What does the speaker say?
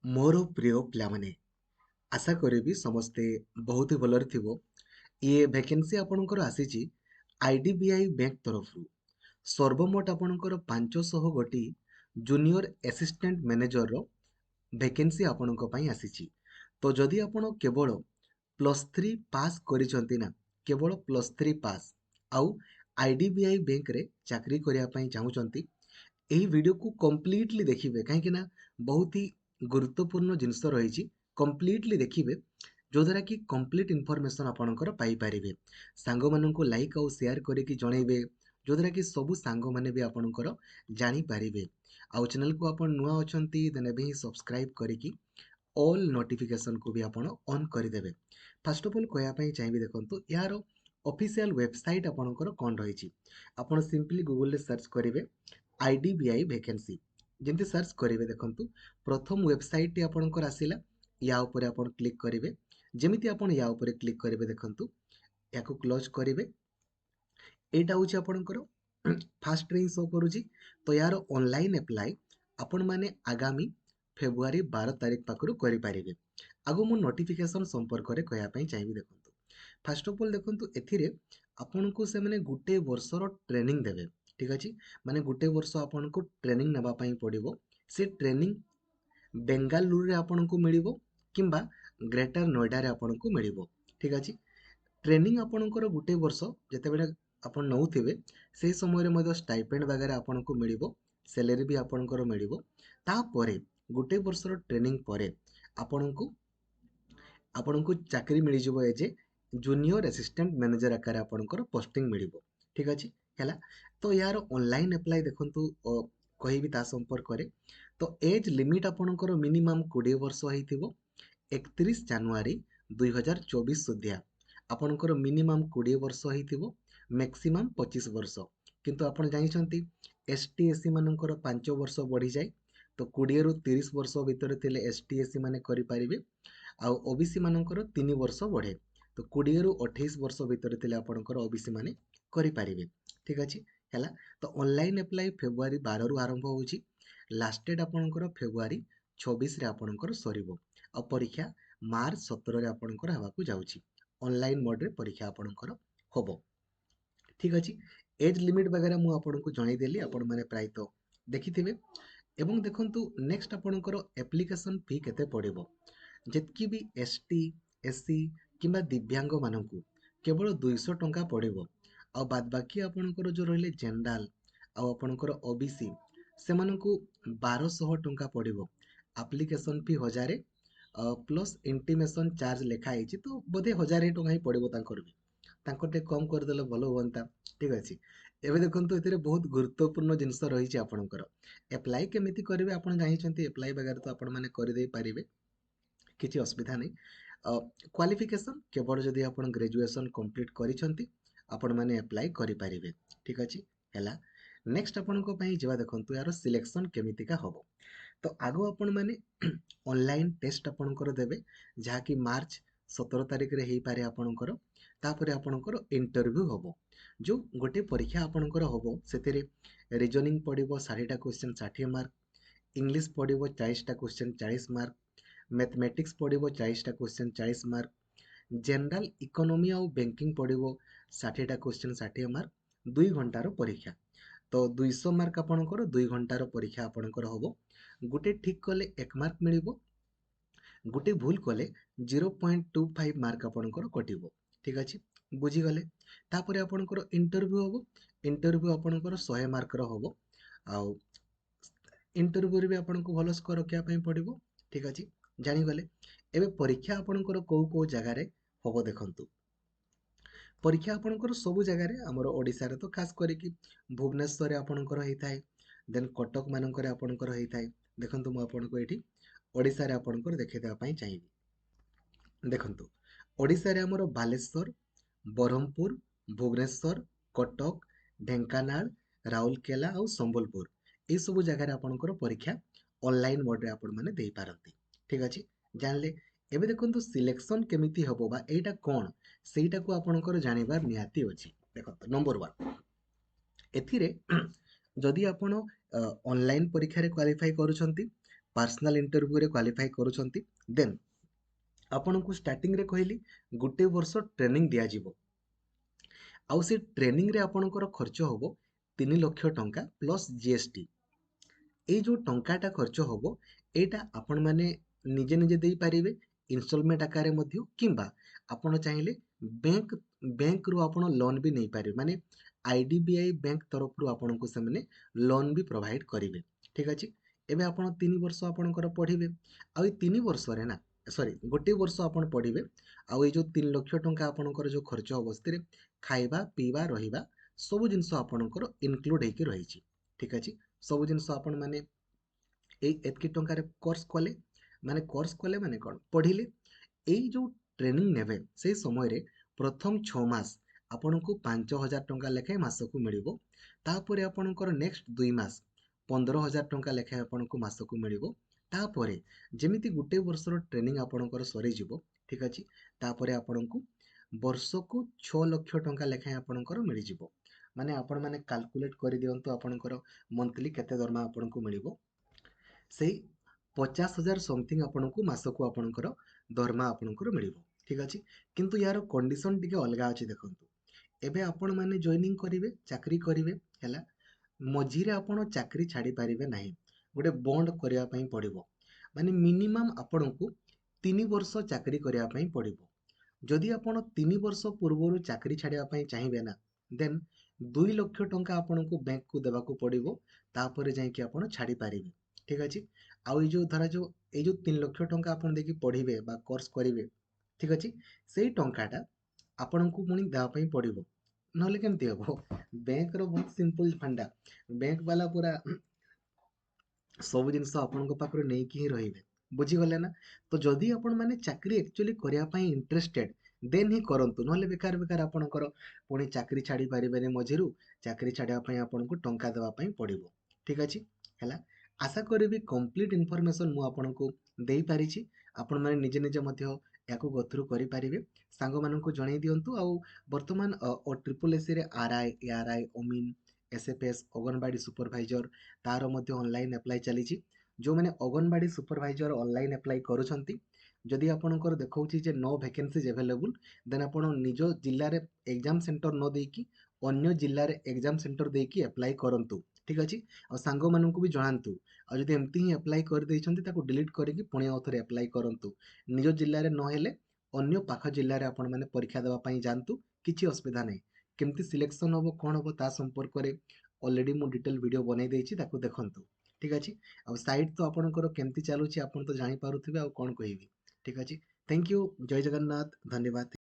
मोर प्रिय पिलामाने आशा करी समस्ते बहुत ही भलरे थिबो। ये वैकेंसी आपणकर आसीची आईडीबीआई बैंक तरफ सर्वमोट आपणकर 500 गोटी जूनियर असिस्टेंट मैनेजर रो वैकेंसी आपणक पई आसीची। तो जदि आपण केवल +3 पास करिसंती ना, केवल +3 पास आउ आईडीबीआई बैंक रे चाकरी करिया पई चाहुचंती, ଏହି ଭିଡ଼ିଓକୁ କମ୍ପ୍ଲିଟଲି ଦେଖିବେ କାହିଁକି ନା ବହୁତ ହି ଗୁରୁତ୍ୱପୂର୍ଣ୍ଣ ଜିନିଷ ରହିଛି। କମ୍ପ୍ଲିଟଲି ଦେଖିବେ ଯୋଉଦ୍ୱାରା କି କମ୍ପ୍ଲିଟ ଇନଫର୍ମେସନ୍ ଆପଣଙ୍କର ପାଇପାରିବେ। ସାଙ୍ଗମାନଙ୍କୁ ଲାଇକ୍ ଆଉ ସେୟାର କରିକି ଜଣେଇବେ ଯୋଉଦ୍ୱାରା କି ସବୁ ସାଙ୍ଗମାନେ ବି ଆପଣଙ୍କର ଜାଣିପାରିବେ। ଆଉ ଚ୍ୟାନେଲକୁ ଆପଣ ନୂଆ ଅଛନ୍ତି ଦେନ୍ ଏବେ ହିଁ ସବସ୍କ୍ରାଇବ୍ କରିକି ଅଲ୍ ନୋଟିଫିକେସନକୁ ବି ଆପଣ ଅନ୍ କରିଦେବେ। ଫାଷ୍ଟ ଅଫ୍ ଅଲ୍ କହିବା ପାଇଁ ଚାହିଁବି, ଦେଖନ୍ତୁ ଏହାର ଅଫିସିଆଲ ୱେବସାଇଟ୍ ଆପଣଙ୍କର କ'ଣ ରହିଛି। ଆପଣ ସିମ୍ପଲି ଗୁଗଲରେ ସର୍ଚ୍ଚ କରିବେ आईडीबीआई वैकेंसी जमती सर्च करेंगे। देखो प्रथम वेबसाइट टी आपणकर आसला, या ऊपर आपण क्लिक करेंगे। जमीती आपण या ऊपर क्लिक करेंगे, देखो या क्लोज करेंगे। एटा हूँ आपणकर फास्ट रे शो करुँची। तो यार ऑनलाइन अप्लाई आपण माने आगामी फेब्रुआरी 12 तारीख पाखु करेंगे। आगो मो नोटिफिकेशन संपर्क में कहवाई चाहिए। देखो फास्ट अफ ऑल देखो एथिरे आपन को से माने गुटे वर्षर ट्रेनिंग देवे। ठीक अच्छे, माने गुटे वर्ष आपन को ट्रेनिंग नेबा पई पड़िबो। से ट्रेनिंग बेंगालुरु रे आपन को मिलिबो किंबा ग्रेटर नोएडा रे आपन को मिलिबो। ठीक अच्छे, ट्रेनिंग आपणकर गुटे वर्ष जितेबाला आपण नौथिबे से समय रे मध्य स्टाइपेंड वगैरह आपन को मिलिबो, सैलरी भी आपणकर मिलिबो। तापरे गुटे वर्षर ट्रेनिंग परे आपनको चाकरी मिल जाए as a junior assistant manager आकार आपणकर पोस्टिंग मिलिबो। ठीक अच्छे है। तो यार ऑनलाइन अप्लाई देखंतु कहिबी ता संपर्क रे। तो एज लिमिट आपणकर मिनिमम 20 वर्ष होइथिबो। 31 जनवरी 2024 सुधिया आपणकर मिनिमम 20 वर्ष होइथिबो, मैक्सिमम 25 वर्ष। किंतु आपण जानिछंती एसटी एससी मानकर 5 वर्ष बढ़ी जाए। तो 20 रु 30 वर्ष भितर थिले एसटी एससी माने करि परिबे। आउ ओबीसी मानकर 3 वर्ष बढ़े। तो 20 रु 28 वर्ष भितर थिले आपणकर ओबीसी माने करि परिबे। ठीक अच्छे है। तो ऑनलाइन अप्लाई फेब्रुआरी 12 रु आरंभ होउची। लास्ट डेट आपणकर फेब्रुआरी 26 रे आपणकर सरीबो। आ परीक्षा मार्च 17 रे आपणकर हवाकू जाउची। ऑनलाइन मोड रे परीक्षा आपणकर होबो। ठीक अच्छे, एज लिमिट वगैरह मु आपनको जणाई देली, आपण माने प्राय तो देखिथिबे। एवं देखंतु नेक्स्ट आपणकर एप्लिकेशन फी केते पड़िबो। जेतकी भी एसटी एससी किंबा दिव्यांग मानकू केवल 200 टंका पड़िबो। आ बाद बाकी आपणकर जो रहिले जनरल आ आपणकर ओबीसी से मानकू 1200 टंका पड़िबो। एप्लिकेशन फी 1000 प्लस इंटीमेशन चार्ज लिखा है, तो बोधे 1000 टंका ही पड़िबो तांकर भी। तांकर ते कम कर देले भलो होंता। ठीक अछि, एबे देखंतु एथिरे बहुत गुरुत्वपूर्ण जिंस रही आपणकर। एप्लाई केमिति करिवे आपण जानिछंती। एप्लाई वगैरह तो आपण माने करि देई पारिबे, किसी असुविधा नहीं। क्वालिफिकेशन केवल जदि आपण ग्रेजुएशन कंप्लीट करिछंती आपण माने अप्लाई करि पारिबे। ठीक अछि हैला। नेक्स्ट आपण को पई जेवा देखंतु यार सिलेक्शन केमितिका होबो। तो आगो आपण माने ऑनलाइन टेस्ट आपणकर देबे, जहा कि मार्च 17 तारिख रे हेई पारे आपणकर। तापरे आपणकर इंटरव्यू होबो। जो गोटे परीक्षा आपणकर होबो सेतिरे रीजनिंग पड़िबो 60 टा क्वेश्चन 60 मार्क, इंग्लिश पड़िबो 40 टा क्वेश्चन 40 मार्क, मैथमेटिक्स पड़िबो 40 टा क्वेश्चन 40 मार्क, जनरल इकोनॉमी और बैंकिंग पड़िबो 60 टा क्वेश्चन 60 मार्क, 2 घंटार परीक्षा। तो 200 मार्क आपणकर 2 घंटार परीक्षा आपणकर होबो। गुटे ठीक कले 1 मार्क मिलिबो, गुटे भूल कले 0.25 मार्क आपणकर कटिबो। ठीक अछि, बुझी गले। तापरे आपणकर इंटरव्यू होबो। इंटरव्यू आपणकर 100 मार्क रो होबो। आउ इंटरव्यू रे भी आपनको भलो स्कोर रखिया पई पड़िबो। ठीक अछि, जानि गले। एबे परीक्षा आपणकर को जगह रे होबो देखंतु। परीक्षा आपणकर सब जगह रे, हमर ओडिसा रे तो खास करिकि भुवनेश्वर रे आपणकर हेइथाय, देन कटक मानकर आपणकर हेइथाय। देखंतु मु आपनको एठी ओडिसा रे आपणकर देखै देबा पई चाहिबी। देखंतु ओडिसा रे हमर बालेश्वर, बरहमपुर, भुवनेश्वर, कटक, ढेंकानाल, राउरकेला और संबलपुर ये सब जगह आपणकर परीक्षा ऑनलाइन मोड रे आपण माने देई पारंती। ठीक अछि, जानले। एबे देखंतु सिलेक्शन केमिति हबो बा एटा कोन सेटा को आपणकर जानिबार निहाती अछि। देखंतु नंबर 1 एथिरे जदि आपण ऑनलाइन परीक्षा रे क्वालिफाई करूछंती पर्सनल इंटरव्यू रे क्वालिफाई करूछंती देन आपनकु स्टार्टिंग रे कहली गोटे वर्ष ट्रेनिंग दिया जिवो आउ से ट्रेनिंग रे आपनकर खर्च होबो 3 लाख टंका प्लस जीएसटी এই जो टंकाटा खर्च होबो एटा आपण माने निजे निजे देई पारिबे इन्स्टॉलमेंट आकारे मध्य किंबा आपण चाहिले बैंक बैंक रु आपण लोन भी नहीं पारिबे माने आईडीबीआई बैंक तरफ रु आपण को से माने लोन भी प्रोवाइड करिवे ठीक अछि एबे आपण 3 वर्ष आपणकर पढिबे आ ई 3 वर्ष रे ना सॉरी गोटे वर्ष आपण पढिबे आ ई जो 3 लाख टंका आपणकर जो खर्च होबो स्थिरे खाइबा पीबा रहिबा सब जिंस आपणकर इनक्लूड हेकी रहिछि ठीक अछि सब जिंस आपण माने এই এতকি টঙ্কার কোর্স কলে মানে কোণ পঢ়িলে এই जो ट्रेनिंग नेबे से समय रे प्रथम 6 मास आपनको 5000 टंका लेखे मासको मिलिबो तापरे आपनकर नेक्स्ट 2 मास 15000 टंका लेखे आपनको मासको मिलिबो तापरे जेमिति गुटे वर्षर ट्रेनिंग आपनकर सरी जिवो ठीक अछि तापरे आपनको वर्षको 6 लाख टंका लेखे आपनकर मिलि जिवो माने आपण माने कैलकुलेट करि दियंतो आपनकर मंथली केते दरमा आपनको मिलिबो ସେଇ 50,000 ସମଥିଙ୍ଗ ଆପଣଙ୍କୁ ମାସକୁ ଆପଣଙ୍କର ଦରମା ଆପଣଙ୍କର ମିଳିବ ଠିକ ଅଛି କିନ୍ତୁ ୟାର କଣ୍ଡିସନ ଟିକେ ଅଲଗା ଅଛି ଦେଖନ୍ତୁ ଏବେ ଆପଣ ମାନେ ଜଏନିଂ କରିବେ ଚାକିରି କରିବେ ହେଲା ମଝିରେ ଆପଣ ଚାକିରି ଛାଡ଼ି ପାରିବେ ନାହିଁ ଗୋଟେ ବଣ୍ଡ କରିବା ପାଇଁ ପଡ଼ିବ ମାନେ ମିନିମମ୍ ଆପଣଙ୍କୁ 3 ବର୍ଷ ଚାକିରି କରିବା ପାଇଁ ପଡ଼ିବ ଯଦି ଆପଣ 3 ବର୍ଷ ପୂର୍ବରୁ ଚାକିରି ଛାଡ଼ିବା ପାଇଁ ଚାହିଁବେ ନା ଦେନ୍ 2 ଲକ୍ଷ ଟଙ୍କା ଆପଣଙ୍କୁ ବ୍ୟାଙ୍କକୁ ଦେବାକୁ ପଡ଼ିବ ତାପରେ ଯାଇକି ଆପଣ ଛାଡ଼ି ପାରିବେ ଠିକ ଅଛି ଆଉ ଏଇ ଯୋଉ ଧରା ଯୋଉ ଏଇ ଯୋଉ 3 ଲକ୍ଷ ଟଙ୍କା ଆପଣ ଦେଇକି ପଢିବେ ବା କୋର୍ସ କରିବେ ଠିକ ଅଛି ସେଇ ଟଙ୍କାଟା ଆପଣଙ୍କୁ ପୁଣି ଦେବା ପାଇଁ ପଡିବ ନହେଲେ କେମିତି ହବ ବ୍ୟାଙ୍କର ବହୁତ ସିମ୍ପଲ ଫାଣ୍ଡା ବ୍ୟାଙ୍କ ବାଲା ପୁରା ସବୁ ଜିନିଷ ଆପଣଙ୍କ ପାଖରୁ ନେଇକି ହିଁ ରହିବେ ବୁଝିଗଲେ ନା ତ ଯଦି ଆପଣ ମାନେ ଚାକିରି ଆକ୍ଚୁଆଲି କରିବା ପାଇଁ ଇଣ୍ଟରେଷ୍ଟେଡ ଦେନ୍ ହିଁ କରନ୍ତୁ ନହେଲେ ବେକାର ବେକାର ଆପଣଙ୍କର ପୁଣି ଚାକିରି ଛାଡ଼ି ପାରିବେନି ମଝିରୁ ଚାକିରି ଛାଡ଼ିବା ପାଇଁ ଆପଣଙ୍କୁ ଟଙ୍କା ଦେବା ପାଇଁ ପଡିବ ଠିକ ଅଛି ହେଲା ଆଶା କରିବି କମ୍ପ୍ଲିଟ ଇନଫର୍ମେସନ ମୁଁ ଆପଣଙ୍କୁ ଦେଇପାରିଛି ଆପଣମାନେ ନିଜେ ନିଜେ ମଧ୍ୟ ଏହାକୁ ଗୋଥ୍ରୁ କରିପାରିବେ ସାଙ୍ଗମାନଙ୍କୁ ଜଣେଇ ଦିଅନ୍ତୁ ଆଉ ବର୍ତ୍ତମାନ ଟ୍ରିପଲ ଏସିରେ ଆରଆଇ ଏଆରଆଇ ଅମିନ ଏସଏଫଏସ୍ ଅଙ୍ଗନବାଡ଼ି ସୁପରଭାଇଜର ତାର ମଧ୍ୟ ଅନଲାଇନ୍ ଆପ୍ଲାଏ ଚାଲିଛି ଯେଉଁମାନେ ଅଙ୍ଗନବାଡ଼ି ସୁପରଭାଇଜର ଅନଲାଇନ୍ ଆପ୍ଲାଏ କରୁଛନ୍ତି ଯଦି ଆପଣଙ୍କର ଦେଖାଉଛି ଯେ नो ଭ୍ୟାକେନ୍ସିଜ୍ ଆଭେଲେବୁଲ୍ ଦେନ୍ ଆପଣ ନିଜ ଜିଲ୍ଲାରେ ଏକ୍ଜାମ ସେଣ୍ଟର ନ ଦେଇକି ଅନ୍ୟ ଜିଲ୍ଲାରେ ଏକ୍ଜାମ ସେଣ୍ଟର ଦେଇକି ଆପ୍ଲାଏ କରନ୍ତୁ ଠିକ ଅଛି ଆଉ ସାଙ୍ଗମାନଙ୍କୁ ବି ଜଣାନ୍ତୁ ଆଉ ଯଦି ଏମିତି ହିଁ ଆପ୍ଲାଏ କରିଦେଇଛନ୍ତି ତାକୁ ଡିଲିଟ୍ କରିକି ପୁଣି ଆଉ ଥରେ ଆପ୍ଲାଏ କରନ୍ତୁ ନିଜ ଜିଲ୍ଲାରେ ନହେଲେ ଅନ୍ୟ ପାଖ ଜିଲ୍ଲାରେ ଆପଣମାନେ ପରୀକ୍ଷା ଦେବା ପାଇଁ ଯାଆନ୍ତୁ କିଛି ଅସୁବିଧା ନାହିଁ କେମିତି ସିଲେକ୍ସନ ହବ କଣ ହବ ତା ସମ୍ପର୍କରେ ଅଲରେଡି ମୁଁ ଡିଟେଲ ଭିଡ଼ିଓ ବନେଇ ଦେଇଛି ତାକୁ ଦେଖନ୍ତୁ ଠିକ ଅଛି ଆଉ ସାଇଟ୍ ତ ଆପଣଙ୍କର କେମିତି ଚାଲୁଛି ଆପଣ ତ ଜାଣିପାରୁଥିବେ ଆଉ କଣ କହିବି ଠିକ ଅଛି ଥ୍ୟାଙ୍କ ୟୁ ଜୟ ଜଗନ୍ନାଥ ଧନ୍ୟବାଦ